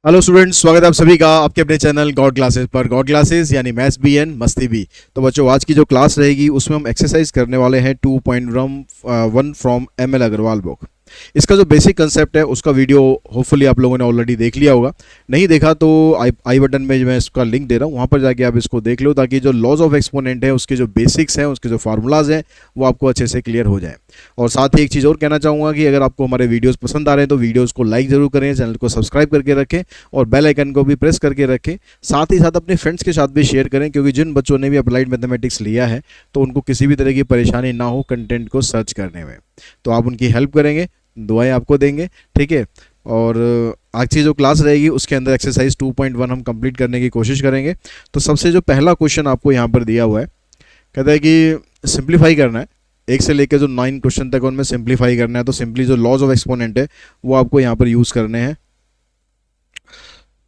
Hello students, स्वागत है आप सभी का आपके अपने चैनल गॉड क्लासेस पर। गॉड क्लासेस यानी मैथ्स बी एंड मस्ती भी। तो बच्चों, आज की जो क्लास रहेगी उसमें हम एक्सरसाइज करने वाले हैं 2.1 from M L Agarwal book. इसका जो बेसिक कंसेप्ट है उसका वीडियो होपफुली आप लोगों ने ऑलरेडी देख लिया होगा। नहीं देखा तो आई बटन में मैं इसका लिंक दे रहा हूँ, वहाँ पर जाके आप इसको देख लो, ताकि जो लॉज ऑफ एक्सपोनेंट है उसके जो बेसिक्स हैं, उसके जो फार्मूलाज हैं, वो आपको अच्छे से क्लियर हो जाए। और साथ ही एक चीज़ और कहना चाहूँगा कि अगर आपको हमारे वीडियोस पसंद आ रहे हैं तो वीडियोस को लाइक ज़रूर करें, चैनल को सब्सक्राइब करके रखें और बेल आइकन को भी प्रेस करके रखें। साथ ही साथ अपने फ्रेंड्स के साथ भी शेयर करें, क्योंकि जिन बच्चों ने भी अप्लाइड मैथमेटिक्स लिया है तो उनको किसी भी तरह की परेशानी ना हो कंटेंट को सर्च करने में। तो आप उनकी हेल्प करेंगे, दुआएं आपको देंगे, ठीक है। और आज की जो क्लास रहेगी उसके अंदर एक्सरसाइज 2.1 हम कंप्लीट करने की कोशिश करेंगे। तो सबसे जो पहला क्वेश्चन आपको यहाँ पर दिया हुआ है, कहता है कि सिंप्लीफाई करना है, 1 से लेकर जो 9 क्वेश्चन तक उनमें सिंप्लीफाई करना है। तो सिंपली जो लॉज ऑफ एक्सपोनेंट है वो आपको यहाँ पर यूज़ करने हैं।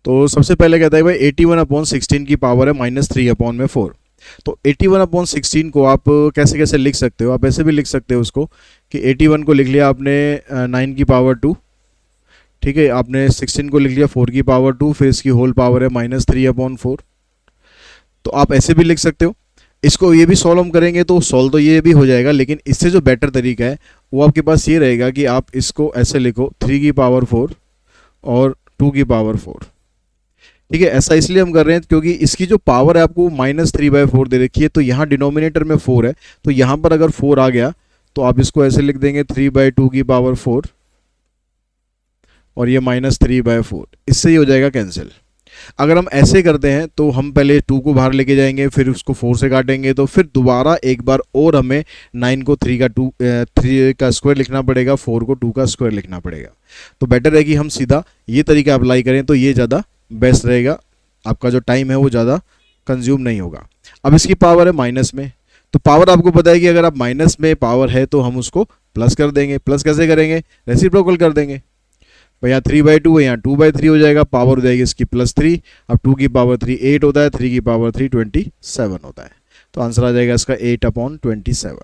तो सबसे पहले कहता है भाई 81/16 की पावर है -3/4। तो 81/16 को आप कैसे कैसे लिख सकते हो? आप ऐसे भी लिख सकते हो उसको कि 81 को लिख लिया आपने 9 की पावर 2, ठीक है। आपने 16 को लिख लिया 4 की पावर 2, फिर इसकी होल पावर है -3/4। तो आप ऐसे भी लिख सकते हो। इसको ये भी सॉल्व हम करेंगे तो सॉल्व तो ये भी हो जाएगा, लेकिन इससे जो बेटर तरीका है वो आपके पास ये रहेगा कि आप इसको ऐसे लिखो 3 की पावर 4 और 2 की पावर 4, ठीक है। ऐसा इसलिए हम कर रहे हैं क्योंकि इसकी जो पावर है आपको -3/4 दे रखी है, तो यहाँ डिनोमिनेटर में 4 है, तो यहाँ पर अगर 4 आ गया तो आप इसको ऐसे लिख देंगे 3/2 की पावर 4 और ये -3/4, इससे ही हो जाएगा कैंसिल। अगर हम ऐसे करते हैं तो हम पहले 2 को बाहर लेके जाएंगे, फिर उसको 4 से काटेंगे, तो फिर दोबारा एक बार और हमें 9 को 3 का स्क्वायर लिखना पड़ेगा, 4 को 2 का स्क्वायर लिखना पड़ेगा। तो बेटर है कि हम सीधा ये तरीका अप्लाई करें, तो ये ज़्यादा बेस्ट रहेगा, आपका जो टाइम है वो ज़्यादा कंज्यूम नहीं होगा। अब इसकी पावर है माइनस में, तो पावर आपको पता है कि अगर आप माइनस में पावर है तो हम उसको प्लस कर देंगे। प्लस कैसे करेंगे? रेसिप्रोकल कर देंगे। भाई यहाँ 3/2 है, यहाँ 2/3 हो जाएगा, पावर हो जाएगी इसकी +3। अब 2 की पावर 3 8 होता है, 3 की पावर 3 27 होता है। तो आंसर आ जाएगा इसका 8/27।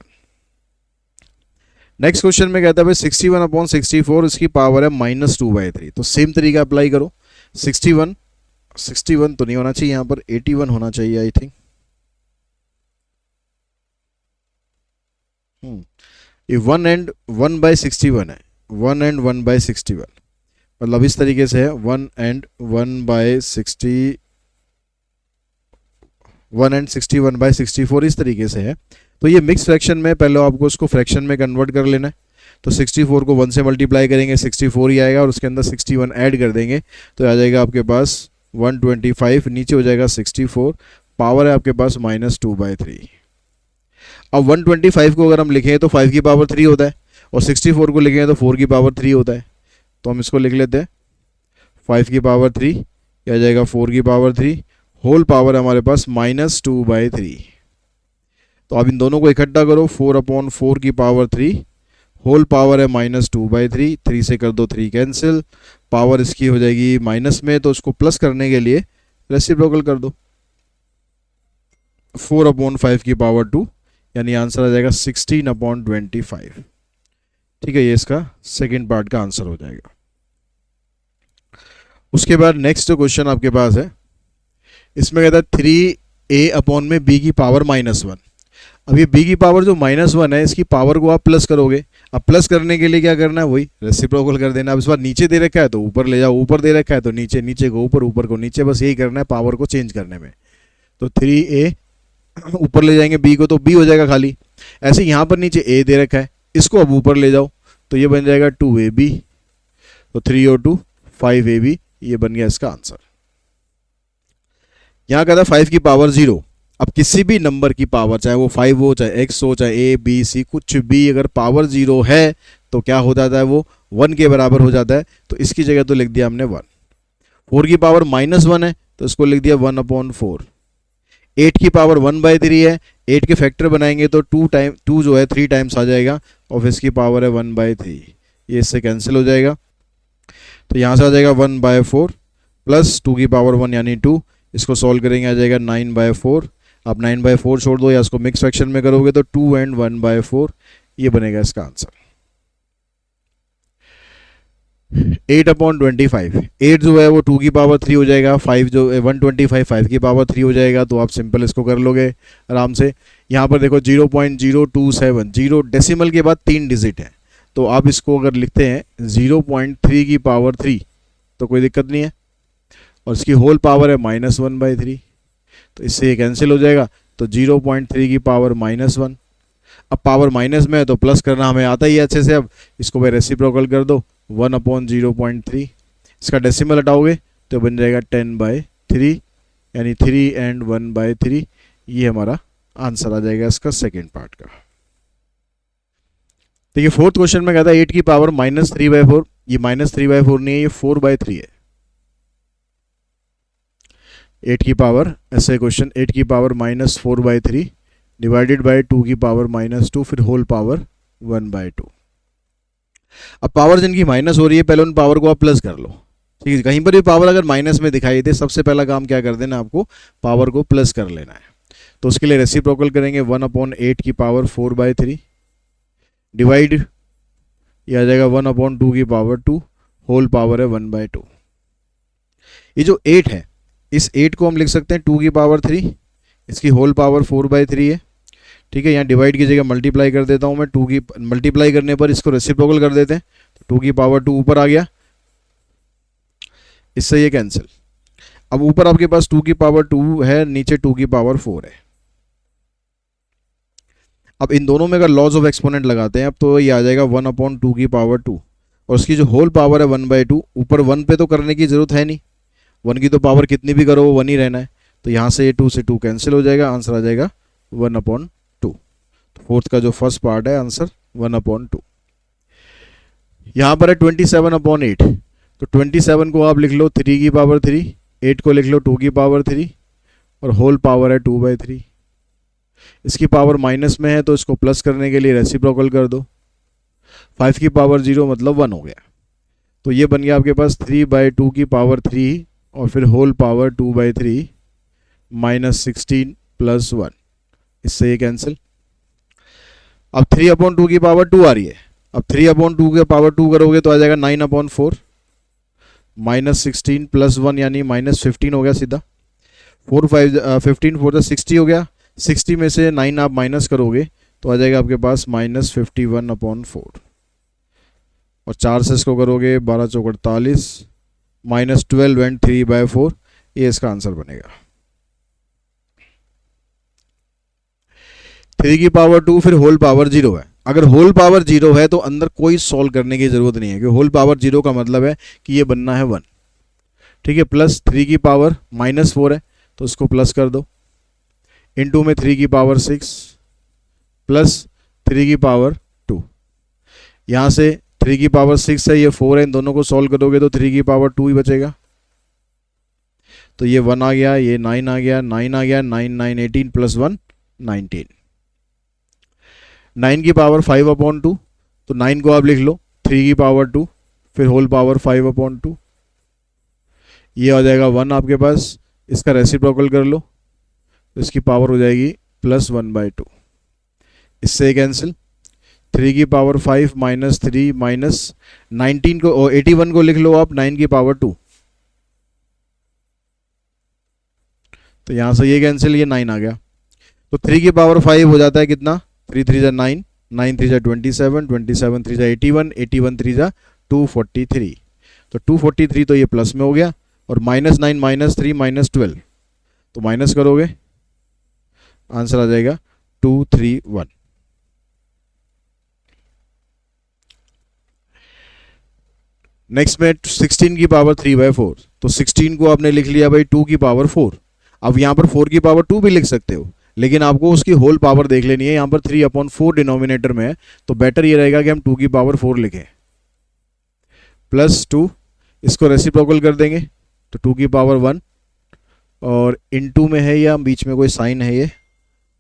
नेक्स्ट क्वेश्चन में कहता है भाई 61/64, इसकी पावर है -2/3। तो सेम तरीका अप्लाई करो। 61 तो नहीं होना चाहिए, यहाँ पर 81 होना चाहिए आई थिंक। ये 1 एंड 1/61 है, 1 एंड 1/61, मतलब इस तरीके से है 1 एंड 1/60, 1 एंड 61/64 इस तरीके से है। तो ये मिक्स फ्रैक्शन में पहले आपको उसको फ्रैक्शन में कन्वर्ट कर लेना है। तो 64 को 1 से मल्टीप्लाई करेंगे, 64 ही आएगा, और उसके अंदर 61 ऐड कर देंगे तो आ जाएगा आपके पास 125, नीचे हो जाएगा 64, पावर है आपके पास -2/3। अब 125 को अगर हम लिखें तो 5 की पावर 3 होता है, और 64 को लिखें तो 4 की पावर 3 होता है। तो हम इसको लिख लेते हैं 5 की पावर 3, यह आ जाएगा 4 की पावर 3, होल पावर हमारे पास -2/3। तो आप इन दोनों को इकट्ठा करो, 4/4 की पावर 3, होल पावर है -2/3, 3 से कर दो 3 कैंसिल, पावर इसकी हो जाएगी माइनस में, तो उसको प्लस करने के लिए रेसिप्रोकल कर दो, 4/5 की पावर 2, यानी आंसर आ जाएगा 16/25। ठीक है, ये इसका सेकेंड पार्ट का आंसर हो जाएगा। उसके बाद नेक्स्ट जो क्वेश्चन आपके पास है, इसमें कहता है 3a में b की पावर -1। अब ये b की पावर जो -1 है, इसकी पावर को आप प्लस करोगे। अब प्लस करने के लिए क्या करना है? वही रेसिप्रोकल कर देना। अब इस बार नीचे दे रखा है तो ऊपर ले जाओ, ऊपर दे रखा है तो नीचे, नीचे को ऊपर, ऊपर को नीचे, बस यही करना है पावर को चेंज करने में। तो 3a ऊपर ले जाएंगे b को, तो b हो जाएगा खाली। ऐसे यहाँ पर नीचे a दे रखा है, इसको अब ऊपर ले जाओ तो ये बन जाएगा 2ab, तो 3 और 2 5ab, ये बन गया इसका आंसर। यहां कहता है 5 की पावर 0। अब किसी भी नंबर की पावर, चाहे वो 5 हो, चाहे x हो, चाहे a b c कुछ भी, अगर पावर 0 है तो क्या हो जाता है? वो 1 के बराबर हो जाता है। तो इसकी जगह तो लिख दिया हमने 1। 4 की पावर -1 है तो इसको लिख दिया 1/4। 8 की पावर 1/3 है, 8 के फैक्टर बनाएंगे तो 2 जो है 3 टाइम्स आ जाएगा, और इसकी पावर है 1/3, ये इससे कैंसिल हो जाएगा। तो यहाँ से आ जाएगा 1/4 प्लस 2 की पावर 1 यानी 2, इसको सॉल्व करेंगे आ जाएगा 9/4। आप 9/4 छोड़ दो या इसको मिक्स फ्रैक्शन में करोगे तो 2 एंड 1/4, ये बनेगा इसका आंसर। 8/25, 8 जो है वो 2 की पावर 3 हो जाएगा, 5 जो 125 5 की पावर 3 हो जाएगा, तो आप सिंपल इसको कर लोगे आराम से। यहाँ पर देखो 0.027, जीरो डेसिमल के बाद 3 डिजिट है, तो आप इसको अगर लिखते हैं 0.3 की पावर 3 तो कोई दिक्कत नहीं है, और इसकी होल पावर है -1/3, तो इससे ये कैंसिल हो जाएगा। तो 0.3 की पावर -1, अब पावर माइनस में है तो प्लस करना हमें आता ही है अच्छे से। अब इसको भाई रेसिप्रोकल कर दो, 1/0.3, इसका डेसिमल हटाओगे तो बन जाएगा 10/3, यानी 3 and 1/3। ये हमारा आंसर आ जाएगा इसका सेकेंड पार्ट का। देखिए फोर्थ क्वेश्चन में कहता है 8 की पावर -3/4, ये -3/4 नहीं है, ये 4/3 है। 8 की पावर, ऐसे क्वेश्चन 8 की पावर -4/3 डिवाइडेड बाय 2 की पावर -2, फिर होल पावर 1/2। अब पावर जिनकी माइनस हो रही है पहले उन पावर को आप प्लस कर लो, ठीक है। कहीं पर भी पावर अगर माइनस में दिखाई दे, सबसे पहला काम क्या कर देना, आपको पावर को प्लस कर लेना है। तो उसके लिए रेसिप्रोकल करेंगे, 1/8 की पावर 4/3 डिवाइड, ये आ जाएगा 1/2 की पावर 2, होल पावर है 1/2। ये जो 8 है, इस 8 को हम लिख सकते हैं 2 की पावर 3, इसकी होल पावर 4/3 है, ठीक है। यहाँ डिवाइड की जगह मल्टीप्लाई कर देता हूँ मैं, 2 की मल्टीप्लाई करने पर इसको रेसिप्रोकल कर देते हैं, तो 2 की पावर 2 ऊपर आ गया, इससे ये कैंसिल। अब ऊपर आपके पास 2 की पावर 2 है, नीचे 2 की पावर 4 है। अब इन दोनों में अगर लॉज ऑफ एक्सपोनेंट लगाते हैं अब, तो ये आ जाएगा 1/2 की पावर 2, और उसकी जो होल पावर है 1/2। ऊपर 1 पे तो करने की जरूरत है नहीं, 1 की तो पावर कितनी भी करो वो 1 ही रहना है, तो यहाँ से ये 2 से 2 कैंसिल हो जाएगा, आंसर आ जाएगा 1/2। तो फोर्थ का जो फर्स्ट पार्ट है आंसर 1/2। यहाँ पर है 27/8, तो 27 को आप लिख लो 3 की पावर 3, 8 को लिख लो 2 की पावर 3, और होल पावर है 2/3। इसकी पावर माइनस में है तो इसको प्लस करने के लिए रेसिप्रोकल कर दो, 5 की पावर 0 मतलब 1 हो गया, तो ये बन गया आपके पास 3/2 की पावर 3, और फिर होल पावर 2/3 -16 + 1, इससे ये कैंसिल। अब 3/2 की पावर 2 आ रही है, अब 3/2 के पावर 2 करोगे तो आ जाएगा 9/4, -16 + 1 यानी -15 हो गया सीधा, 4 5 15 4 60 हो गया, 60 में से 9 आप माइनस करोगे तो आ जाएगा आपके पास -51/4, और 4 से इसको करोगे 12 × 48, -12 and 3/4, ये इसका आंसर बनेगा। 3 की पावर 2 फिर होल पावर 0 है, अगर होल पावर 0 है तो अंदर कोई सॉल्व करने की जरूरत नहीं है, क्योंकि होल पावर 0 का मतलब है कि ये बनना है 1, ठीक है। प्लस 3 की पावर -4 है तो इसको प्लस कर दो, इनटू में 3 की पावर 6 प्लस 3 की पावर 2, यहाँ से 3 की पावर 6 है, ये 4 है, इन दोनों को सॉल्व करोगे तो 3 की पावर 2 ही बचेगा, तो ये 1 आ गया, ये 9 आ गया, 9 आ गया, 9 9 18 + 1 19। 9 की पावर 5/2, तो 9 को आप लिख लो 3 की पावर 2, फिर होल पावर 5/2, ये आ जाएगा 1 आपके पास, इसका रेसिप्रोकल कर लो तो इसकी पावर हो जाएगी +1/2, इससे कैंसिल। 3 की पावर 5 -3 -19 को 81 को लिख लो आप 9 की पावर 2, तो यहाँ से ये कैंसिल, ये 9 आ गया, तो 3 की पावर 5 हो जाता है कितना, 3 3 जा 9, 9 3 जा 27, 27 3 जा 81, 81 3 जा 243, तो 243 तो ये प्लस में हो गया, और -9 -3 -12, तो माइनस करोगे आंसर आ जाएगा 231। नेक्स्ट में 16 की पावर 3/4, तो 16 को आपने लिख लिया भाई 2 की पावर 4, अब यहाँ पर 4 की पावर 2 भी लिख सकते हो, लेकिन आपको उसकी होल पावर देख लेनी है, यहाँ पर 3/4 डिनोमिनेटर में है, तो बेटर ये रहेगा कि हम 2 की पावर 4 लिखें, +2, इसको रेसिप्रोकल कर देंगे तो 2 की पावर 1, और इनटू में है या बीच में कोई साइन है, ये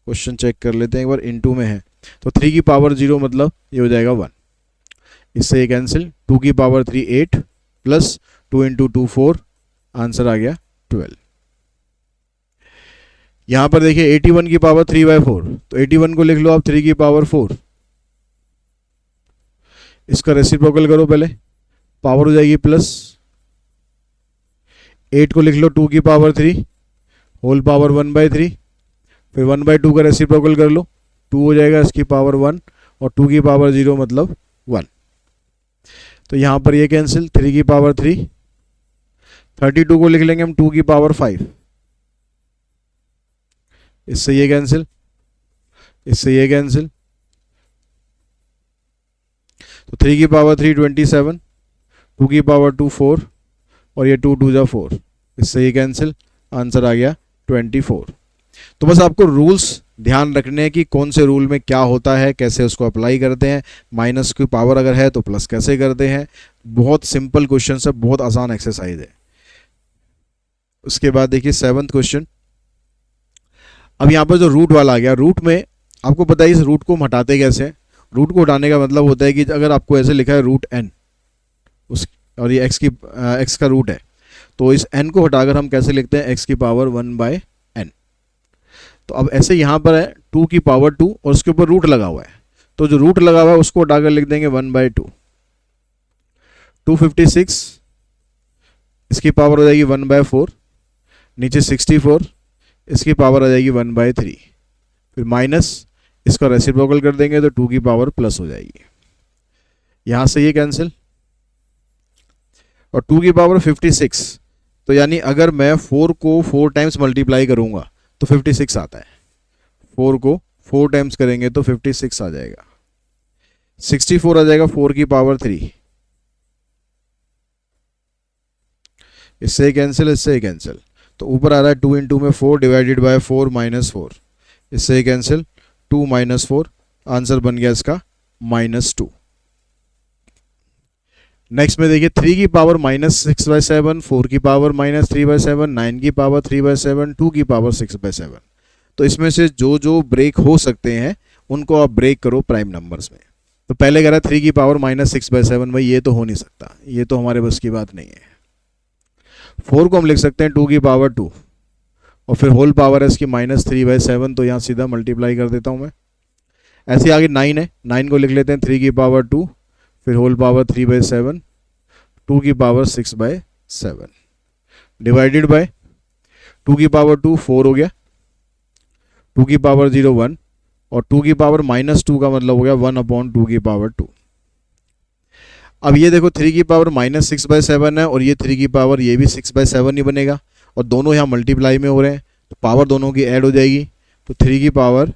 क्वेश्चन चेक कर लेते हैं एक बार, इनटू में है, तो 3 की पावर 0 मतलब ये हो जाएगा 1, इससे ये कैंसिल। 2 की पावर 3 8 प्लस 2 × 2 4, आंसर आ गया 12। यहाँ पर देखिए 81 की पावर 3/4, तो 81 को लिख लो आप 3 की पावर 4, इसका रेसिप्रोकल करो पहले, पावर हो जाएगी प्लस, 8 को लिख लो 2 की पावर 3 होल पावर 1/3, फिर 1/2 का रेसिप्रोकल कर लो, 2 हो जाएगा इसकी पावर 1 और 2 की पावर 0 मतलब 1। तो यहाँ पर ये कैंसिल, 3 की पावर 3, 32 को लिख लेंगे हम 2 की पावर 5, इससे ये कैंसिल, इससे ये कैंसिल, तो 3 की पावर 3 27, 2 की पावर 2 4 और ये 2 2 जा 4, इससे ये कैंसिल, आंसर आ गया 24। तो बस आपको रूल्स ध्यान रखने हैं कि कौन से रूल में क्या होता है, कैसे उसको अप्लाई करते हैं, माइनस की पावर अगर है तो प्लस कैसे करते हैं। बहुत सिंपल क्वेश्चन है, बहुत आसान एक्सरसाइज है। उसके बाद देखिए 7th क्वेश्चन। अब यहाँ पर जो रूट वाला आ गया, रूट में आपको पता है इस रूट को हम हटाते कैसे हैं। रूट को हटाने का मतलब होता है कि अगर आपको ऐसे लिखा है रूट n उस और ये x का रूट है, तो इस n को हटाकर हम कैसे लिखते हैं, x की पावर 1/n। तो अब ऐसे यहाँ पर है 2 की पावर 2 और उसके ऊपर रूट लगा हुआ है, तो जो रूट लगा हुआ है उसको हटाकर लिख देंगे 1/2। 256 इसकी पावर हो जाएगी 1/4, नीचे 64 इसकी पावर आ जाएगी 1/3, फिर माइनस इसका रेसिप्रोकल कर देंगे तो 2 की पावर प्लस हो जाएगी, यहाँ से ये कैंसिल, और 2 की पावर 56, तो यानी अगर मैं 4 को 4 टाइम्स मल्टीप्लाई करूंगा तो 56 आता है, 4 को 4 टाइम्स करेंगे तो 56 आ जाएगा, 64 आ जाएगा 4 की पावर 3, इससे कैंसिल, इससे कैंसिल, तो ऊपर आ रहा है 2 × में 4 डिवाइडेड बाय 4 -4, इससे कैंसिल, 2 - 4, आंसर बन गया इसका -2। नेक्स्ट में देखिए 3 की पावर -6/7, 4 की पावर -3/7, 9 की पावर 3/7, 2 की पावर 6/7। तो इसमें से जो जो ब्रेक हो सकते हैं उनको आप ब्रेक करो प्राइम नंबर्स में। तो पहले कह रहा है 3 की पावर -6/7, भाई ये तो हो नहीं सकता, ये तो हमारे बस की बात नहीं है। 4 को हम लिख सकते हैं 2 की पावर 2 और फिर होल पावर है इसकी -3/7, तो यहाँ सीधा मल्टीप्लाई कर देता हूँ मैं। ऐसे आगे 9 है, 9 को लिख लेते हैं 3 की पावर 2 फिर होल पावर 3/7, 2 की पावर 6/7 डिवाइडेड बाय 2 की पावर 2 4 हो गया, 2 की पावर 0 1 और 2 की पावर -2 का मतलब हो गया 1/2 की पावर 2। अब ये देखो 3 की पावर -6/7 है और ये 3 की पावर ये भी 6/7 ही बनेगा और दोनों यहाँ मल्टीप्लाई में हो रहे हैं तो पावर दोनों की ऐड हो जाएगी, तो 3 की पावर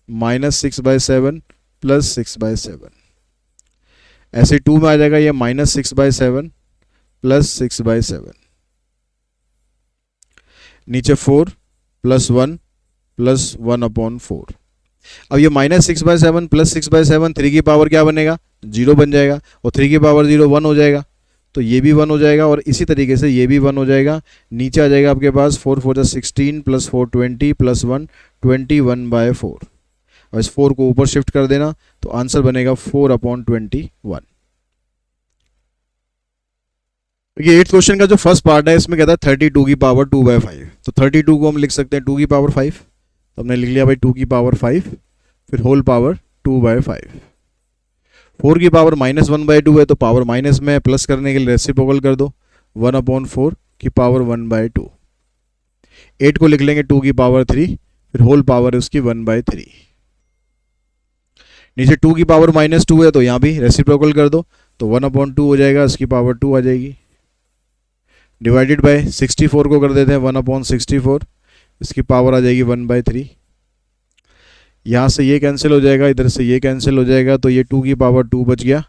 -6/7 प्लस 6/7, ऐसे 2 में आ जाएगा ये -6/7 प्लस 6/7, नीचे 4 प्लस 1 प्लस 1/4। अब ये -6/7 प्लस 6/7 3 की पावर क्या बनेगा, 0 बन जाएगा और 3 की पावर 0 1 हो जाएगा, तो ये भी 1 हो जाएगा और इसी तरीके से ये भी 1 हो जाएगा। नीचे आ जाएगा आपके पास 4 4 16 प्लस 4 20 प्लस 1 21/4 और इस 4 को ऊपर शिफ्ट कर देना तो आंसर बनेगा 4/21। ये 8th क्वेश्चन का जो फर्स्ट पार्ट है इसमें कहता है 32 की पावर 2/5, तो 32 को हम लिख सकते हैं 2 की पावर 5, तो हमने लिख लिया भाई 2 की पावर 5 फिर होल पावर 2/5। 4 की पावर -1/2 है तो पावर माइनस में प्लस करने के लिए रेसिप्रोकल कर दो, 1/4 की पावर 1/2। 8 को लिख लेंगे 2 की पावर 3 फिर होल पावर उसकी 1/3। नीचे 2 की पावर -2 है तो यहाँ भी रेसिप्रोकल कर दो तो 1/2 हो जाएगा, इसकी पावर 2 आ जाएगी, डिवाइडेड बाय 64 को कर देते हैं 1/64, इसकी पावर आ जाएगी 1/3। यहाँ से ये कैंसिल हो जाएगा, इधर से ये कैंसिल हो जाएगा, तो ये 2 की पावर 2 बच गया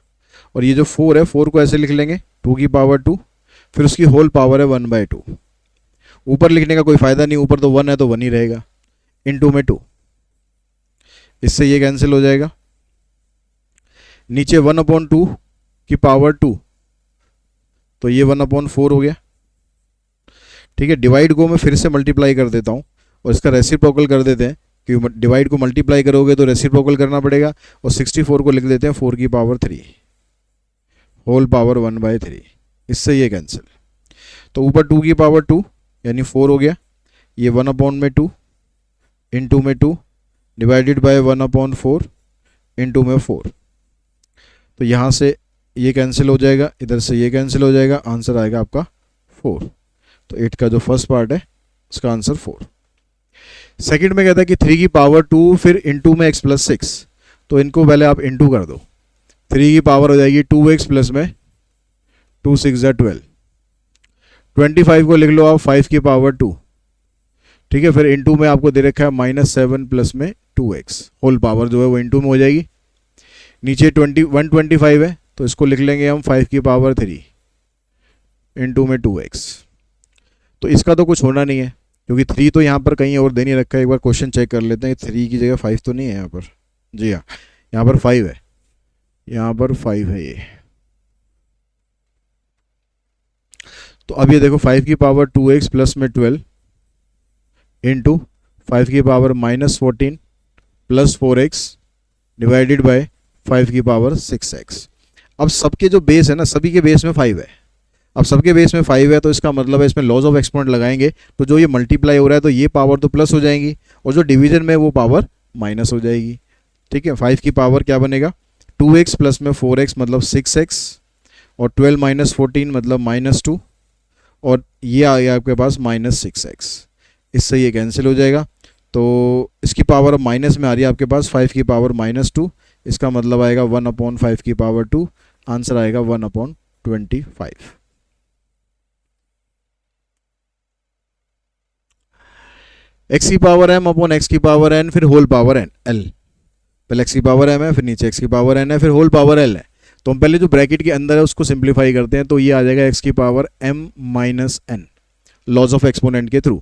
और ये जो 4 है 4 को ऐसे लिख लेंगे 2 की पावर 2 फिर उसकी होल पावर है 1/2। ऊपर लिखने का कोई फ़ायदा नहीं, ऊपर तो 1 है तो 1 ही रहेगा, इनटू में 2, इससे ये कैंसिल हो जाएगा। नीचे 1/2 की पावर 2 तो ये 1/4 हो गया, ठीक है। डिवाइड को मैं फिर से मल्टीप्लाई कर देता हूँ और इसका रेसिप्रोकल कर देते हैं, क्योंकि डिवाइड को मल्टीप्लाई करोगे तो रेसिप्रोकल करना पड़ेगा और 64 को लिख देते हैं 4 की पावर 3 होल पावर 1/3, इससे ये कैंसिल। तो ऊपर 2 की पावर 2 यानी 4 हो गया, ये 1/2 इनटू में 2 डिवाइडेड बाय 1/4 इनटू में 4, तो यहाँ से ये कैंसिल हो जाएगा, इधर से ये कैंसिल हो जाएगा, आंसर आएगा आपका 4। तो 8 का जो फर्स्ट पार्ट है उसका आंसर 4। सेकंड में कहता है कि 3 की पावर 2 फिर इंटू में x प्लस 6, तो इनको पहले आप इंटू कर दो। 3 की पावर हो जाएगी 2x प्लस में 2 6 12, 25 को लिख लो आप 5 की पावर 2, ठीक है। फिर इंटू में आपको दे रखा है -7 प्लस में 2x, होल पावर जो है वो इंटू में हो जाएगी। नीचे 125 है तो इसको लिख लेंगे हम 5 की पावर 3 इंटू में 2x। तो इसका तो कुछ होना नहीं है क्योंकि 3 तो यहाँ पर कहीं और दे नहीं रखा है। एक बार क्वेश्चन चेक कर लेते हैं, 3 की जगह 5 तो नहीं है यहाँ पर। जी हाँ, यहाँ पर 5 है, यहाँ पर 5 है ये। तो अब ये देखो 5 की पावर 2x प्लस में 12 इंटू 5 की power -14 plus 4x divided by 5 की पावर 6x। अब सबके जो बेस है ना, सभी के बेस में 5 है। अब सबके बेस में 5 है तो इसका मतलब है इसमें लॉज ऑफ एक्सपोनेंट लगाएंगे तो जो ये मल्टीप्लाई हो रहा है तो ये पावर तो प्लस हो जाएंगी और जो डिवीजन में वो पावर माइनस हो जाएगी, ठीक है। 5 की पावर क्या बनेगा 2x प्लस में 4x मतलब 6x और 12 माइनस 14 मतलब -2 और ये आ गया आपके पास -6x। इससे ये कैंसिल हो जाएगा तो इसकी पावर अब माइनस में आ रही है आपके पास 5 की पावर -2, इसका मतलब आएगा 1/5 की पावर 2, आंसर आएगा 1/25। x की पावर m अपॉन x की पावर n फिर होल पावर n l। पहले x की पावर m है, फिर नीचे x की पावर n है, फिर होल पावर l है। तो हम पहले जो ब्रैकेट के अंदर है उसको सिंप्लीफाई करते हैं तो ये आ जाएगा x की power m minus n laws of exponent के थ्रू,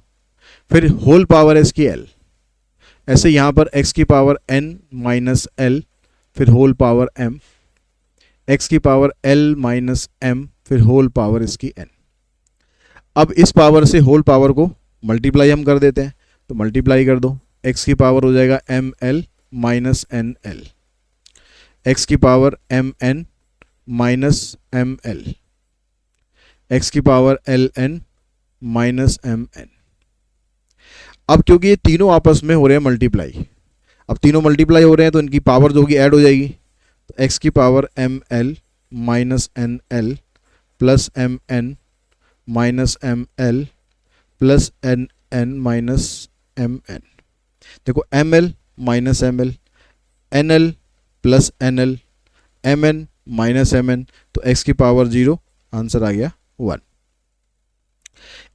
फिर होल पावर है इसकी l। ऐसे यहाँ पर x की पावर n माइनस l फिर होल पावर m, x की पावर l माइनस m फिर होल पावर इसकी n। अब इस पावर से होल पावर को मल्टीप्लाई हम कर देते हैं तो मल्टीप्लाई कर दो, x की पावर हो जाएगा M L minus N L, X की power M N minus M L, X की power L N minus M N. अब क्योंकि ये तीनों आपस में हो रहे हैं मल्टीप्लाई, अब तीनों मल्टीप्लाई हो रहे हैं तो इनकी पावर जो होगी ऐड हो जाएगी। तो एक्स की power M L minus N L plus M N minus M L plus N N minus M N. देखो M L minus M L, N L plus N L, M N minus M N, तो X की power 0, answer आ गया 1।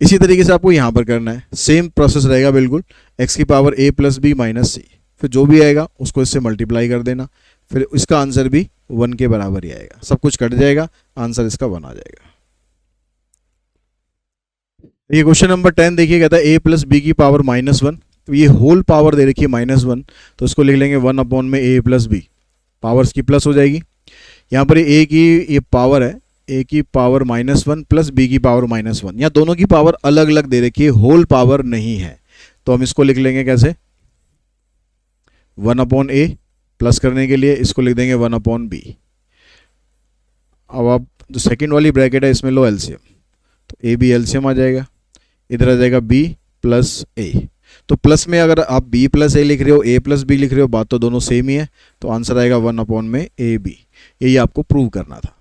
इसी तरीके से आपको यहाँ पर करना है, सेम प्रोसेस रहेगा बिल्कुल। एक्स की power a plus B minus C, फिर जो भी आएगा उसको इससे मल्टीप्लाई कर देना, फिर इसका आंसर भी 1 के बराबर ही आएगा। सब कुछ कट जाएगा, आंसर इसका 1 आ जाएगा। ये क्वेश्चन नंबर 10 देखिए, कहता है a प्लस बी की पावर -1, तो ये होल पावर दे रखी है -1, तो इसको लिख लेंगे 1 अपॉन में a प्लस बी, पावर्स की प्लस हो जाएगी। यहाँ पर a की ये पावर है, a की पावर -1 प्लस b की पावर -1, यहाँ दोनों की पावर अलग अलग दे रखी है, होल पावर नहीं है, तो हम इसको लिख लेंगे कैसे 1 अपॉन a, प्लस करने के लिए इसको लिख देंगे 1 अपॉन b। अब आप जो सेकेंड वाली ब्रैकेट है इसमें लो एलसीएम, तो a b एलसीएम आ जाएगा, इधर आ जाएगा b प्लस a। तो प्लस में अगर आप b प्लस a लिख रहे हो, a प्लस b लिख रहे हो, बात तो दोनों सेम ही है, तो आंसर आएगा 1 अपॉन में a b। यही आपको प्रूव करना था।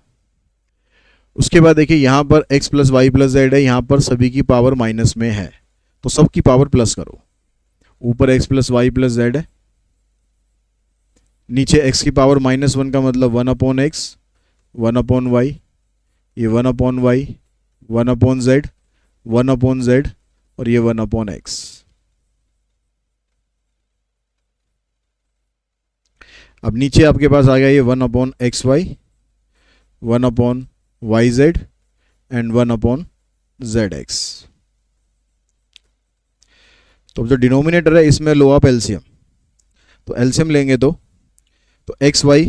उसके बाद देखिए यहाँ पर x plus Y plus Z है, यहाँ पर सभी की पावर माइनस में है, तो सब की पावर प्लस करो। ऊपर x plus Y plus Z है, नीचे x की पावर -1 का मतलब 1 अपॉन एक्स, 1 अपॉन वाई, ये 1 upon Y, 1 upon Z, 1 upon Z और ये 1 अपॉन एक्स। अब नीचे आपके पास आ गया ये 1 upon X Y, 1 upon Y Z and 1 upon Z X. तो जो डिनोमिनेटर है इसमें लो आप एलसीएम, तो एलसीएम लेंगे तो एक्स वाई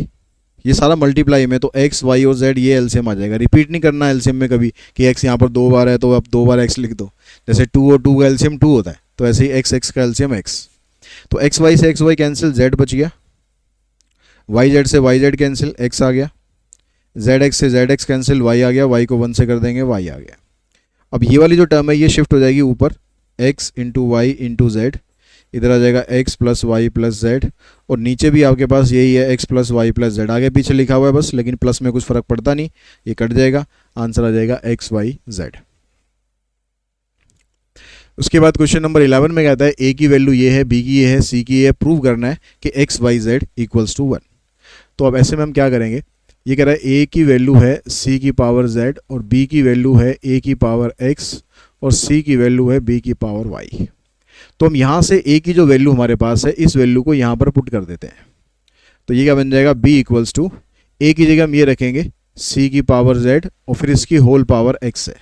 ये सारा मल्टीप्लाई में, तो एक्स वाई और जेड ये एलसीएम आ जाएगा। रिपीट नहीं करना एलसीएम में कभी कि एक्स यहाँ पर 2 बार है तो आप 2 बार एक्स लिख दो, जैसे 2 और 2 का एलसीएम 2 होता है, तो ऐसे ही एक्स का एलसीएम एक्स। तो एक्स वाई से एक्स वाई कैंसिल, जेड बच गया, वाई जेड से वाई जेड कैंसिल, एक्स आ गया, जेड एक्स से जेड एक्स कैंसिल, वाई आ गया, वाई को 1 से कर देंगे, वाई आ गया। अब ये वाली जो टर्म है ये शिफ्ट हो जाएगी ऊपर, X into Y into Z, इधर आ जाएगा x plus Y plus Z, और नीचे भी आपके पास यही है x plus Y plus Z, आगे पीछे लिखा हुआ है बस, लेकिन प्लस में कुछ फ़र्क पड़ता नहीं, ये कट जाएगा, आंसर आ जाएगा एक्स वाई जेड। उसके बाद क्वेश्चन नंबर 11 में कहता है a की वैल्यू ये है, b की ये है, c की ये है, प्रूव करना है कि x y z equals to 1। तो अब ऐसे में हम क्या करेंगे, ये कह रहा है a की वैल्यू है c की पावर z, और b की वैल्यू है a की पावर x, और c की वैल्यू है b की पावर y। तो हम यहाँ से a की जो वैल्यू हमारे पास है, इस वैल्यू को यहाँ पर पुट कर देते हैं। तो ये क्या बन जाएगा, b इक्वल्स टू, a की जगह हम ये रखेंगे c की पावर z, और फिर इसकी होल पावर x है,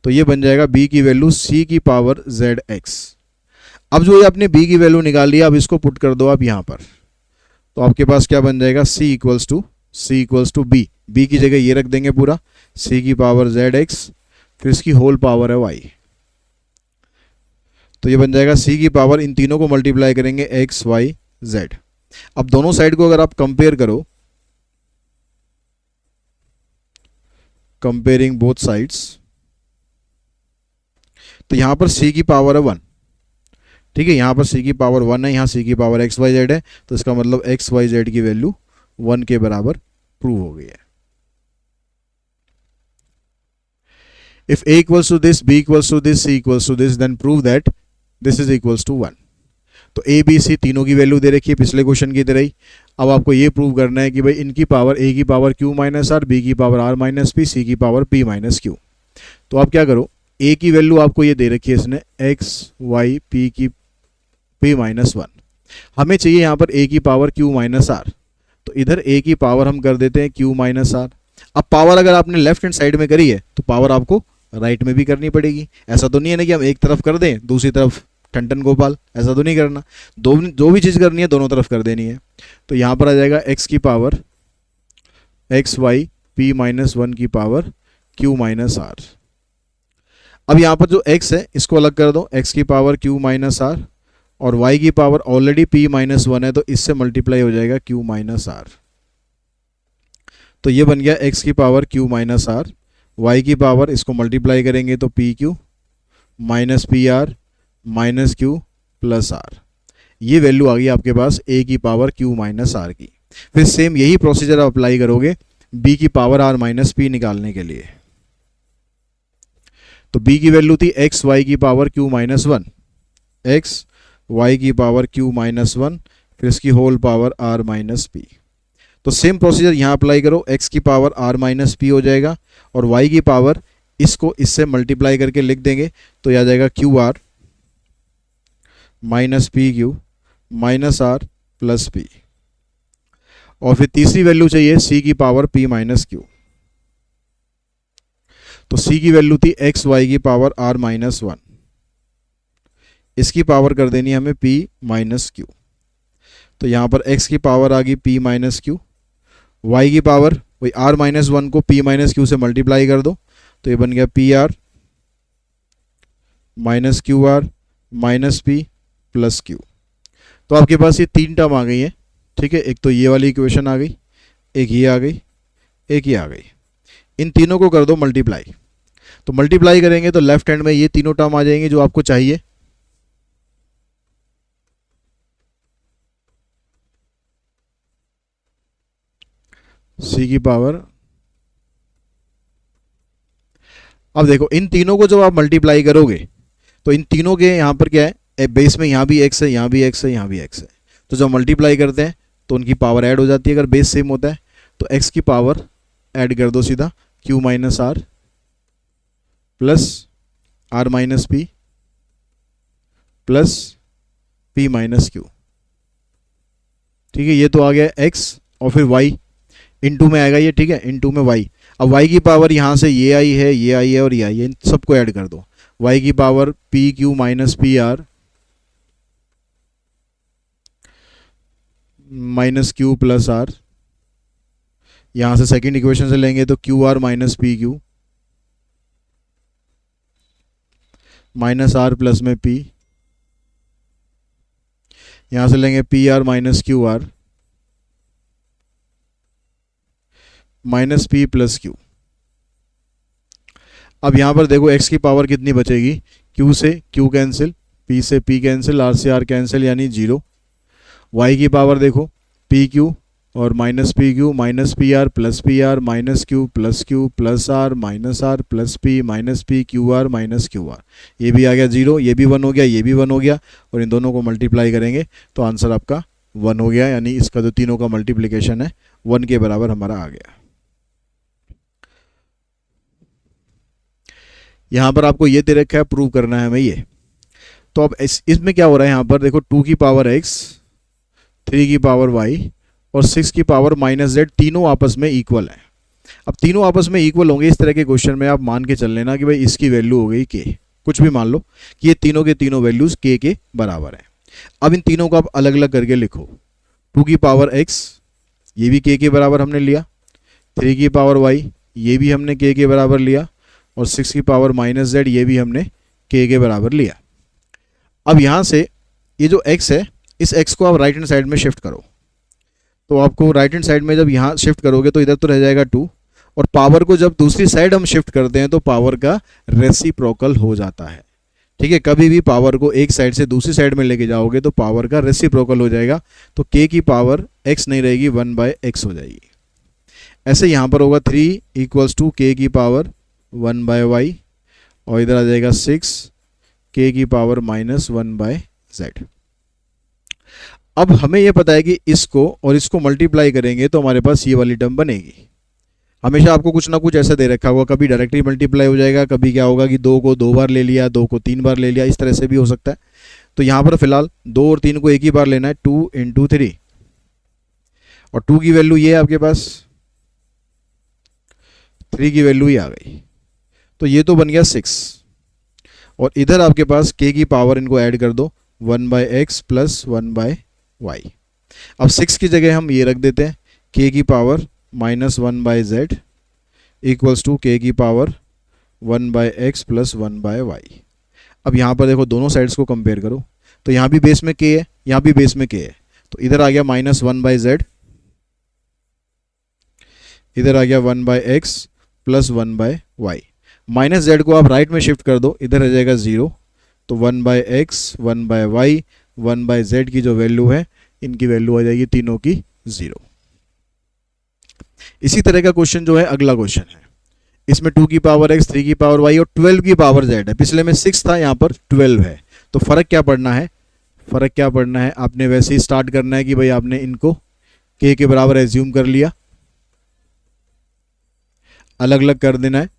तो ये बन जाएगा b की वैल्यू c की पावर zx। अब जो ये आपने b की वैल्यू निकाल लिया, अब इसको पुट कर दो आप यहाँ पर, तो आपके पास क्या बन जाएगा, c इक्वल्स टू b की जगह ये रख देंगे पूरा, c की पावर zx, फिर इसकी होल पावर है y, तो ये बन जाएगा c की पावर, इन तीनों को मल्टीप्लाई करेंगे x y z। अब दोनों साइड को अगर आप कंपेयर करो, कंपेयरिंग बोथ साइड्स, तो यहाँ पर c की पावर है 1, ठीक है, यहाँ पर c की पावर 1 है, यहाँ c की पावर x y z है, तो इसका मतलब x y z की वैल्यू 1 के बराबर प्रूव हो गई है। If a equals to this, b equals to this, c equals to this, then prove that this is equals to 1। तो a b c तीनों की वैल्यू दे रखी है पिछले क्वेश्चन की तरह ही। अब आपको ये प्रूव करना है कि भाई इनकी पावर, a की power q minus R, b की power r minus P, c की पावर p माइनस क्यू। तो आप क्या करो, a की वैल्यू आपको ये दे रखी है इसने x y p की p माइनस 1, हमें चाहिए यहाँ पर a की पावर q माइनस आर, तो इधर a की पावर हम कर देते हैं q माइनस आर। अब पावर अगर आपने लेफ्ट हैंड साइड में करी है, तो पावर आपको राइट में भी करनी पड़ेगी। ऐसा तो नहीं है ना कि हम एक तरफ कर दें दूसरी तरफ टन गोपाल, ऐसा तो नहीं करना, जो भी चीज़ करनी है दोनों तरफ कर देनी है। तो यहाँ पर आ जाएगा x की power X Y p minus 1 की पावर q माइनस आर। अब यहाँ पर जो x है इसको अलग कर दो, x की पावर q माइनस आर, और y की पावर ऑलरेडी p माइनस 1 है, तो इससे मल्टीप्लाई हो जाएगा q माइनस आर। तो ये बन गया x की power q minus R, y की पावर इसको मल्टीप्लाई करेंगे तो P Q minus P R minus Q plus R. ये वैल्यू आ गई आपके पास a की पावर q माइनस आर की। फिर सेम यही प्रोसीजर आप अप्लाई करोगे b की पावर r माइनस पी निकालने के लिए। तो b की वैल्यू थी x y की power q minus 1, X Y की पावर q माइनस 1, फिर इसकी whole power r minus P. तो सेम प्रोसीजर यहाँ अप्लाई करो, x की पावर r माइनस पी हो जाएगा, और y की पावर इसको इससे मल्टीप्लाई करके लिख देंगे, तो यह आ जाएगा Q R minus P Q minus R plus P. और फिर तीसरी वैल्यू चाहिए c की पावर p माइनस क्यू, तो c की वैल्यू थी एक्स वाई की पावर r माइनस 1, इसकी पावर कर देनी है हमें p माइनस क्यू। तो यहाँ पर x की पावर आ गई p माइनस क्यू, y की पावर वही r माइनस 1 को p माइनस क्यू से मल्टीप्लाई कर दो, तो ये बन गया P R minus Q R minus P plus Q. तो आपके पास ये तीन टर्म आ गई है, ठीक है, एक तो ये वाली इक्वेशन आ गई, एक ये आ गई, एक ये आ गई। इन तीनों को कर दो मल्टीप्लाई, तो मल्टीप्लाई करेंगे तो लेफ्ट हैंड में ये तीनों टर्म आ जाएंगे जो आपको चाहिए। c की पावर, अब देखो इन तीनों को जब आप मल्टीप्लाई करोगे तो इन तीनों के यहाँ पर क्या है, बेस में यहाँ भी x है, यहाँ भी x है, यहाँ भी x है, तो जब मल्टीप्लाई करते हैं तो उनकी पावर ऐड हो जाती है। अगर बेस सेम होता है तो x की पावर ऐड कर दो सीधा, q minus R plus r minus P plus p minus Q, ठीक है, ये तो आ गया x, और फिर y इनटू में आएगा ये, ठीक है, इनटू में y। अब y की पावर यहाँ से ये आई है, ये आई है और ये आई है, इन सबको ऐड कर दो, y की power P Q minus P R minus Q plus R. यहाँ से सेकंड इक्वेशन से लेंगे तो Q R minus P Q minus R plus में पी, यहाँ से लेंगे P R minus Q R minus P plus Q. अब यहाँ पर देखो x की पावर कितनी बचेगी, q से q कैंसिल, p से p कैंसिल, r से r कैंसिल यानी 0। y की पावर देखो पी क्यू और minus P Q minus P R minus Q plus R plus P Q R minus Q R, ये भी आ गया 0, ये भी 1 हो गया, ये भी 1 हो गया, और इन दोनों को मल्टीप्लाई करेंगे तो आंसर आपका 1 हो गया, यानी इसका जो तीनों का मल्टीप्लिकेशन है 1 के बराबर हमारा आ गया। यहाँ पर आपको ये दे रखा है, प्रूव करना है हमें ये। तो अब इसमें क्या हो रहा है, यहाँ पर देखो 2 की पावर x, 3 की पावर y और 6 की पावर माइनस z तीनों आपस में इक्वल है। अब तीनों आपस में इक्वल होंगे इस तरह के क्वेश्चन में आप मान के चल लेना कि भाई इसकी वैल्यू हो गई k, कुछ भी मान लो कि ये तीनों के तीनों वैल्यूज k के बराबर हैं। अब इन तीनों को आप अलग अलग करके लिखो। 2 की पावर x ये भी k के बराबर हमने लिया, 3 की पावर y ये भी हमने k के बराबर लिया, और 6 की पावर माइनस z ये भी हमने k के बराबर लिया। अब यहाँ से ये जो x है, इस x को आप राइट हैंड साइड में शिफ्ट करो, तो आपको राइट हैंड साइड में जब यहाँ शिफ्ट करोगे तो इधर तो रह जाएगा 2, और पावर को जब दूसरी साइड हम शिफ्ट करते हैं तो पावर का रेसिप्रोकल हो जाता है। ठीक है, कभी भी पावर को एक साइड से दूसरी साइड में लेके जाओगे तो पावर का रेसिप्रोकल हो जाएगा, तो k की पावर x नहीं रहेगी, 1/x हो जाएगी। ऐसे यहाँ पर होगा 3 इक्वल्स टू k की पावर 1/y, और इधर आ जाएगा 6 k की पावर माइनस 1/z। अब हमें यह पता है कि इसको और इसको मल्टीप्लाई करेंगे तो हमारे पास ये वाली टर्म बनेगी। हमेशा आपको कुछ ना कुछ ऐसा दे रखा होगा, कभी डायरेक्टली मल्टीप्लाई हो जाएगा, कभी क्या होगा कि 2 को 2 बार ले लिया, 2 को 3 बार ले लिया, इस तरह से भी हो सकता है। तो यहाँ पर फिलहाल 2 और 3 को एक ही बार लेना है, 2 × 3, और 2 की वैल्यू ये है आपके पास, 3 की वैल्यू ही आ गई, तो ये तो बन गया 6, और इधर आपके पास k की पावर इनको ऐड कर दो 1/x प्लस 1/y। अब 6 की जगह हम ये रख देते हैं k की power minus 1/z equals to k की पावर 1/x प्लस 1/y। अब यहाँ पर देखो दोनों साइड्स को कंपेयर करो, तो यहाँ भी बेस में k है, यहाँ भी बेस में k है, तो इधर आ गया माइनस 1/z, इधर आ गया 1/x plus 1/y। Minus z को आप राइट में शिफ्ट कर दो, इधर आ जाएगा 0, तो 1/x 1/y 1/z की जो वैल्यू है, इनकी वैल्यू आ जाएगी तीनों की 0। इसी तरह का क्वेश्चन जो है अगला क्वेश्चन है, इसमें 2 की पावर x, 3 की पावर y और 12 की पावर z है। पिछले में 6 था, यहाँ पर 12 है, तो फर्क क्या पड़ना है, फर्क क्या पड़ना है, आपने वैसे ही स्टार्ट करना है कि भाई आपने इनको k के बराबर एज्यूम कर लिया, अलग अलग कर देना है।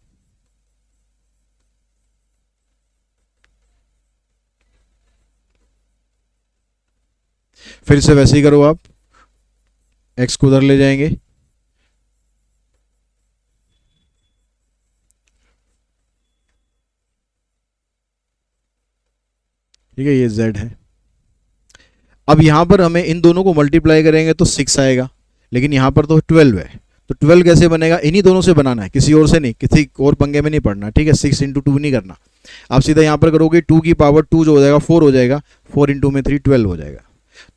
फिर से वैसे ही करो, आप x को उधर ले जाएंगे, ठीक है, ये z है। अब यहां पर हमें इन दोनों को मल्टीप्लाई करेंगे तो 6 आएगा, लेकिन यहां पर तो 12 है, तो 12 कैसे बनेगा, इन्हीं दोनों से बनाना है, किसी और से नहीं, किसी और पंगे में नहीं पड़ना। ठीक है, 6 × 2 नहीं करना, आप सीधा यहां पर करोगे 2 की पावर 2 जो हो जाएगा 4 हो जाएगा, 4 × 2 में 3 12 हो जाएगा,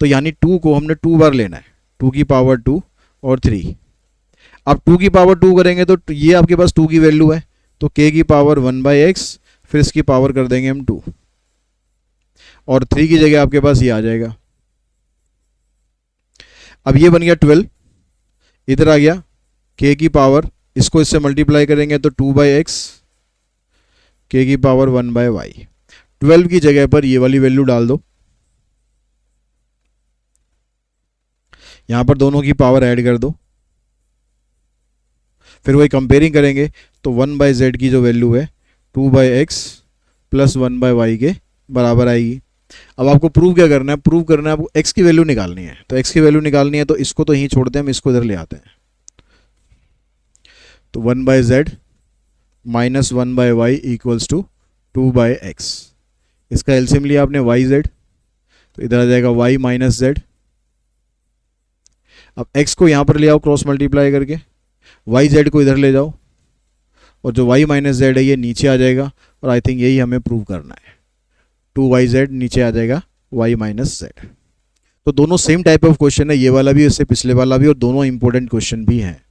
तो यानी 2 को हमने 2 बार लेना है, 2 की पावर 2 और 3। अब 2 की पावर 2 करेंगे तो ये आपके पास 2 की वैल्यू है, तो k की पावर 1/x, फिर इसकी पावर कर देंगे हम 2, और 3 की जगह आपके पास ये आ जाएगा। अब ये बन गया 12, इधर आ गया k की पावर, इसको इससे मल्टीप्लाई करेंगे तो 2/x, k की पावर 1/y। 12 की जगह पर ये वाली वैल्यू डाल दो, यहां पर दोनों की पावर ऐड कर दो, फिर वही कंपेयरिंग करेंगे तो 1/z की जो वैल्यू है 2/x प्लस 1/y के बराबर आएगी। अब आपको प्रूव क्या करना है, प्रूव करना है आपको x की वैल्यू निकालनी है, तो x की वैल्यू निकालनी है तो इसको तो यहीं छोड़ते हैं, हम इसको इधर ले आते हैं, तो 1/z minus 1/y equals to 2/x। इसका एलसीएम लिया आपने yz, तो इधर आ जाएगा y माइनस z। अब x को यहाँ पर ले आओ क्रॉस मल्टीप्लाई करके, yz को इधर ले जाओ, और जो y माइनस z है ये नीचे आ जाएगा, और आई थिंक यही हमें प्रूव करना है, 2yz नीचे आ जाएगा y माइनस z। तो दोनों सेम टाइप ऑफ क्वेश्चन है, ये वाला भी इससे पिछले वाला भी, और दोनों इंपॉर्टेंट क्वेश्चन भी हैं।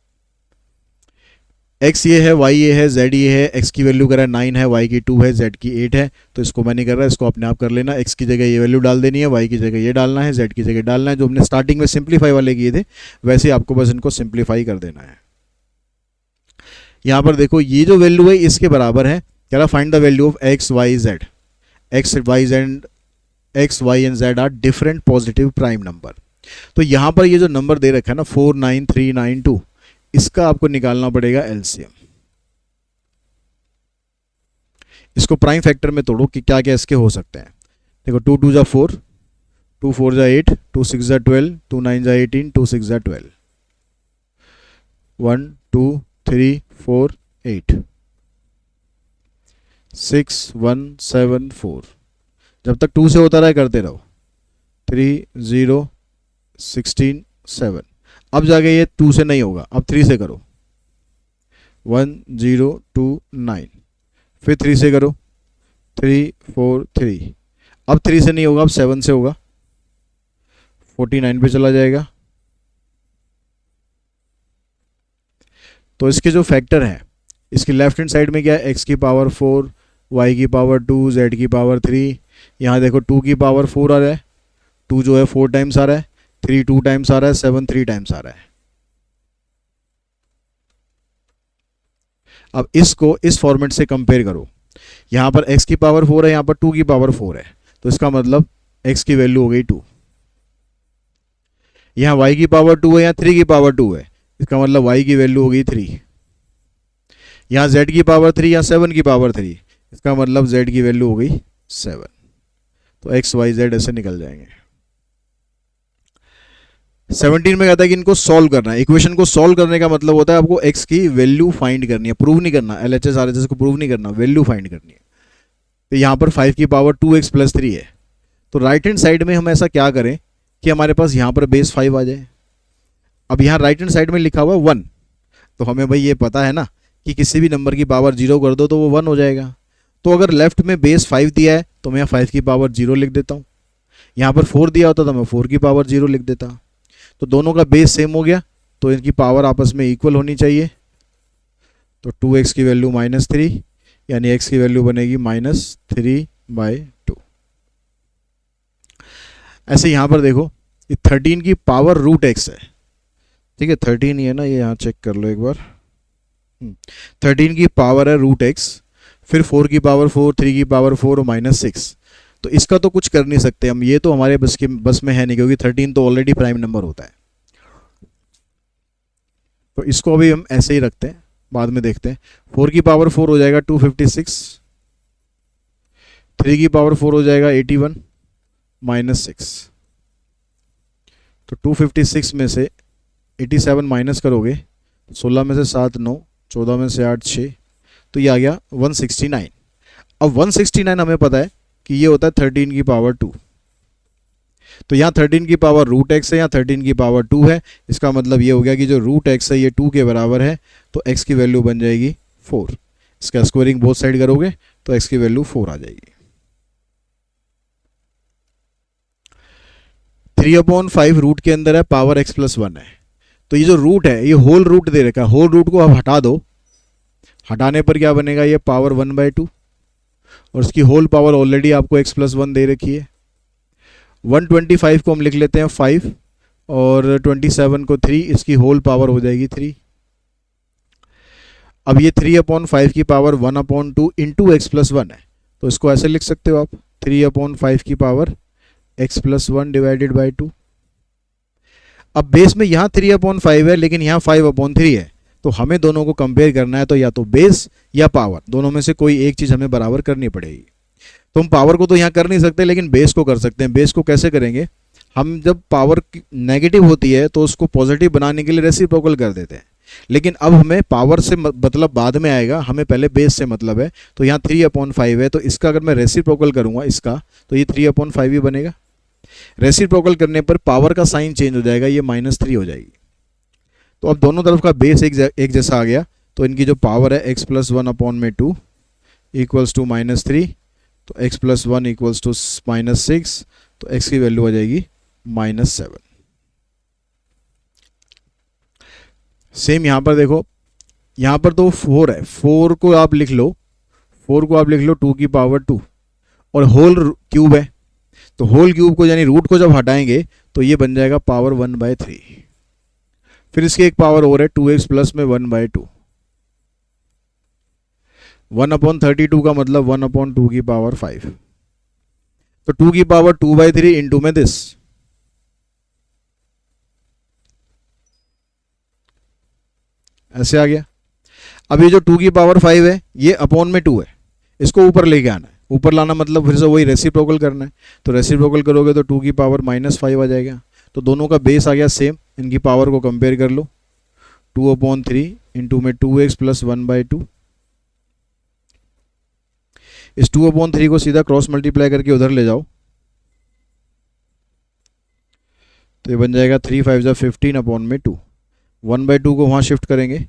एक्स ये है, वाई ये है, जेड ये है, एक्स की वैल्यू करा 9 है, वाई की 2 है, जेड की 8 है, तो इसको मैं नहीं कर रहा, इसको अपने आप कर लेना। एक्स की जगह ये वैल्यू डाल देनी है, वाई की जगह ये डालना है, जेड की जगह डालना है, जो हमने स्टार्टिंग में सिंप्लीफाई वाले किए थे वैसे आपको बस इनको सिंप्लीफाई कर देना है। यहाँ पर देखो ये जो वैल्यू है इसके बराबर है, कह रहा find the value of X Y Z. X Y and Z are different positive prime number. तो यहाँ पर ये जो नंबर दे रखा है ना 49392, इसका आपको निकालना पड़ेगा एलसीएम। इसको प्राइम फैक्टर में तोड़ो कि क्या क्या इसके हो सकते हैं। देखो 2 2 जा 4, 2 4 जा 8, 2 6 जा 12, 2 9 जा 18, 2 6 जा 12, 1 2 3 4 8, 6 1 7 4, जब तक 2 से होता रहे करते रहो। 3 0 16 7, अब जाके ये 2 से नहीं होगा, अब 3 से करो। 1 0 2 9, फिर 3 से करो। 3 4 3, अब 3 से नहीं होगा, अब 7 से होगा। 49 पे चला जाएगा। तो इसके जो फैक्टर हैं, इसकी लेफ्ट हैंड साइड में क्या है, x की पावर 4, y की पावर 2, z की पावर 3। यहाँ देखो 2 की पावर 4 आ रहा है, 2 जो है 4 टाइम्स आ रहा है, 3 2 टाइम्स आ रहा है, 7 3 टाइम्स आ रहा है। अब इसको इस फॉर्मेट से कंपेयर करो। यहाँ पर x की पावर 4 है, यहाँ पर 2 की पावर 4 है, तो इसका मतलब x की वैल्यू हो गई 2। यहाँ y की पावर 2 है, यहाँ 3 की पावर 2 है, इसका मतलब y की वैल्यू हो गई 3। यहाँ z की पावर 3, यहाँ 7 की पावर 3, इसका मतलब z की वैल्यू हो गई 7। तो x y z ऐसे निकल जाएंगे। 17 में कहता है कि इनको सॉल्व करना है। इक्वेशन को सॉल्व करने का मतलब होता है आपको x की वैल्यू फाइंड करनी है, प्रूव नहीं करना, LHS RHS को प्रूव नहीं करना, वैल्यू फाइंड करनी है। तो यहाँ पर 5 की पावर 2x प्लस 3 है, तो राइट हैंड साइड में हम ऐसा क्या करें कि हमारे पास यहाँ पर बेस 5 आ जाए। अब यहाँ राइट हैंड साइड में लिखा हुआ है 1, तो हमें भाई ये पता है ना कि किसी भी नंबर की पावर 0 कर दो तो वो 1 हो जाएगा। तो अगर लेफ्ट में बेस 5 दिया है तो मैं यहाँ 5 की पावर 0 लिख देता हूँ। यहाँ पर 4 दिया होता तो मैं 4 की पावर 0 लिख देता। तो दोनों का बेस सेम हो गया, तो इनकी पावर आपस में इक्वल होनी चाहिए। तो 2x की वैल्यू -3, यानी x की वैल्यू बनेगी -3/2। ऐसे यहाँ पर देखो ये 13 की पावर √x है, ठीक है 13 ही है ना, ये यहाँ चेक कर लो एक बार। 13 की पावर है √x, फिर 4 की पावर 4, 3 की पावर 4 और -6। तो इसका तो कुछ कर नहीं सकते हम, ये तो हमारे बस में है नहीं, क्योंकि 13 तो ऑलरेडी प्राइम नंबर होता है। तो इसको अभी हम ऐसे ही रखते हैं, बाद में देखते हैं। 4 की पावर 4 हो जाएगा 256, 3 की पावर 4 हो जाएगा 81 -6। तो 256 में से 87 माइनस करोगे, 16 में से 7 9, 14 में से 8 6, तो ये आ गया 169। अब 169 हमें पता है कि ये होता है 13 की पावर 2। तो यहाँ 13 की पावर √x है, यहाँ 13 की पावर 2 है, इसका मतलब ये हो गया कि जो √x है ये 2 के बराबर है, तो x की वैल्यू बन जाएगी 4। इसका स्क्वायरिंग बोथ साइड करोगे तो x की वैल्यू 4 आ जाएगी। 3/5 रूट के अंदर है, पावर x + 1 है, तो ये जो रूट है ये होल रूट दे रखा है, होल रूट को आप हटा दो, हटाने पर क्या बनेगा, ये पावर 1/2, और इसकी होल पावर ऑलरेडी आपको x + 1 दे रखी है। 125 को हम लिख लेते हैं 5 और 27 को 3, इसकी होल पावर हो जाएगी 3। अब ये 3/5 की पावर 1/2 इंटू x + 1 है, तो इसको ऐसे लिख सकते हो आप 3/5 की पावर x + 1 डिवाइडेड बाई 2। अब बेस में यहाँ 3/5 है, लेकिन यहाँ 5/3 है, तो हमें दोनों को कंपेयर करना है, तो या तो बेस या पावर, दोनों में से कोई एक चीज़ हमें बराबर करनी पड़ेगी। तो हम पावर को तो यहाँ कर नहीं सकते, लेकिन बेस को कर सकते हैं। बेस को कैसे करेंगे, हम जब पावर नेगेटिव होती है तो उसको पॉजिटिव बनाने के लिए रेसिप्रोकल कर देते हैं, लेकिन अब हमें पावर से मतलब बाद में आएगा, हमें पहले बेस से मतलब है। तो यहाँ 3/5 है, तो इसका अगर मैं रेसिप्रोकल करूँगा इसका, तो ये 3/5 ही बनेगा। रेसिप्रोकल करने पर पावर का साइन चेंज हो जाएगा, ये -3 हो जाएगी। तो अब दोनों तरफ का बेस एक जैसा आ गया, तो इनकी जो पावर है x + 1/2 इक्वल्स टू -3, तो x + 1 इक्वल्स टू -6, तो x की वैल्यू आ जाएगी -7। सेम यहाँ पर देखो यहाँ पर तो 4 है, 4 को आप लिख लो, 4 को आप लिख लो 2 की पावर 2, और होल क्यूब है, तो होल क्यूब को यानी रूट को जब हटाएंगे तो ये बन जाएगा पावर 1/3। फिर इसकी एक पावर और है 2x प्लस में 1/2, 1/32 का मतलब 1/2 की पावर 5, तो 2 की पावर 2/3 इंटू में दिस, ऐसे आ गया। अब ये जो 2 की पावर 5 है ये अपॉन में 2 है, इसको ऊपर लेके आना है, ऊपर लाना मतलब फिर से वही रेसिप्रोकल करना है, तो रेसिप्रोकल करोगे तो 2 की पावर -5 आ जाएगा, तो दोनों का बेस आ गया सेम, इनकी पावर को कंपेयर कर लो, 2/3 इंटू में 2x प्लस 1/2, इस 2/3 को सीधा क्रॉस मल्टीप्लाई करके उधर ले जाओ, तो ये बन जाएगा 3 5 जा 15 अपॉन में 2, 1/2 को वहाँ शिफ्ट करेंगे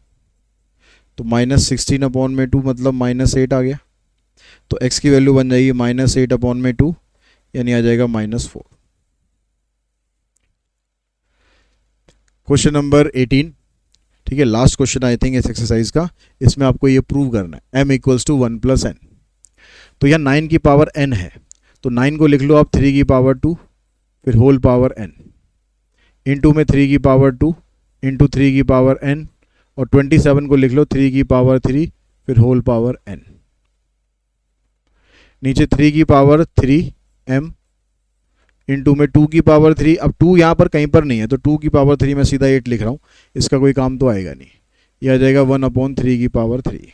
तो -16/2 मतलब -8 आ गया, तो x की वैल्यू बन जाएगी -8/2, यानी आ जाएगा -4। क्वेश्चन नंबर 18, ठीक है, लास्ट क्वेश्चन आई थिंक इस एक्सरसाइज का, इसमें आपको ये प्रूव करना है m इक्वल्स टू 1 + n। तो यहाँ 9 की पावर n है, तो 9 को लिख लो आप 3 की पावर 2 फिर होल पावर n, इंटू में 3 की पावर 2 इंटू 3 की पावर n, और 27 को लिख लो 3 की पावर 3 फिर होल पावर n, नीचे 3 की पावर 3m इंटू में 2 की पावर 3, अब 2 यहाँ पर कहीं पर नहीं है तो 2 की पावर 3 मैं सीधा 8 लिख रहा हूँ, इसका कोई काम तो आएगा नहीं, यह आ जाएगा 1/3 की पावर 3।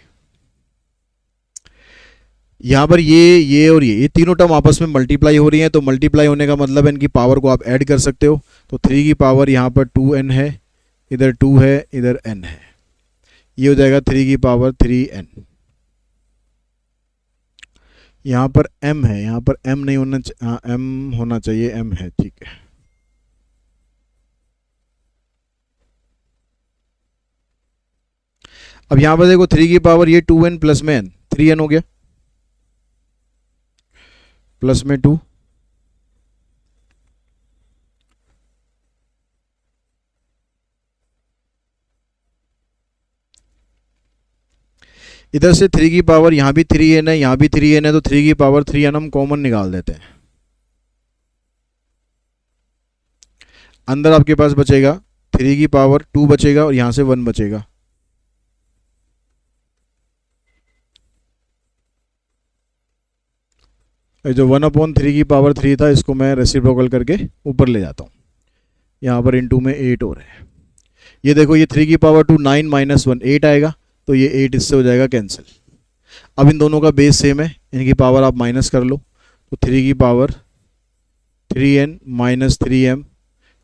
यहाँ पर ये और ये तीनों टर्म आपस में मल्टीप्लाई हो रही हैं, तो मल्टीप्लाई होने का मतलब है इनकी पावर को आप ऐड कर सकते हो, तो 3 की पावर यहाँ पर 2n है, इधर 2 है, इधर n है, ये हो जाएगा 3 की पावर 3n। यहाँ पर m है, यहाँ पर m नहीं होना चाहिए, हाँ m होना चाहिए, m है, ठीक है। अब यहाँ पर देखो 3 की पावर ये 2n प्लस में n, 3n हो गया प्लस में 2, इधर से 3 की पावर यहाँ भी 3n है, यहाँ भी 3n है, तो 3 की पावर 3n हम कॉमन निकाल देते हैं, अंदर आपके पास बचेगा 3 की पावर 2 बचेगा और यहाँ से 1 बचेगा, जो 1/3 की पावर 3 था इसको मैं रेसिप्रोकल करके ऊपर ले जाता हूँ, यहाँ पर इंटू में 8 और है, ये देखो ये 3 की पावर 2 9 - 1 8 आएगा, तो ये 8 इससे हो जाएगा कैंसिल। अब इन दोनों का बेस सेम है, इनकी पावर आप माइनस कर लो, तो 3 की power 3n - 3m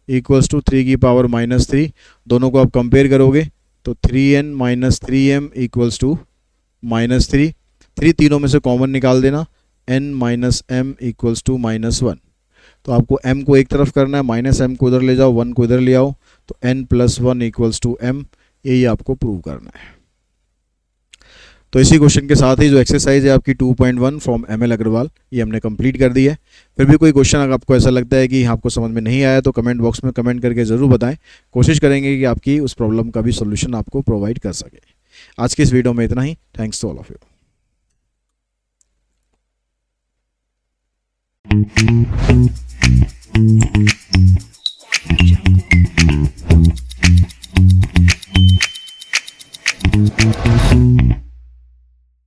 equals to 3 की पावर -3, दोनों को आप कंपेयर करोगे तो 3n - 3m इक्वल्स टू -3, 3 तीनों में से कॉमन निकाल देना, n - m इक्वल्स टू -1, तो आपको m को एक तरफ करना है, -m को उधर ले जाओ, 1 को इधर ले आओ, तो n + 1 इक्वल्स टू m, यही आपको प्रूव करना है। तो इसी क्वेश्चन के साथ ही जो एक्सरसाइज है आपकी 2.1 फ्रॉम ML अग्रवाल, ये हमने कंप्लीट कर दी है। फिर भी कोई क्वेश्चन अगर आपको ऐसा लगता है कि आपको समझ में नहीं आया तो कमेंट बॉक्स में कमेंट करके ज़रूर बताएं, कोशिश करेंगे कि आपकी उस प्रॉब्लम का भी सोल्यूशन आपको प्रोवाइड कर सके। आज की इस वीडियो में इतना ही, thanks to all of you.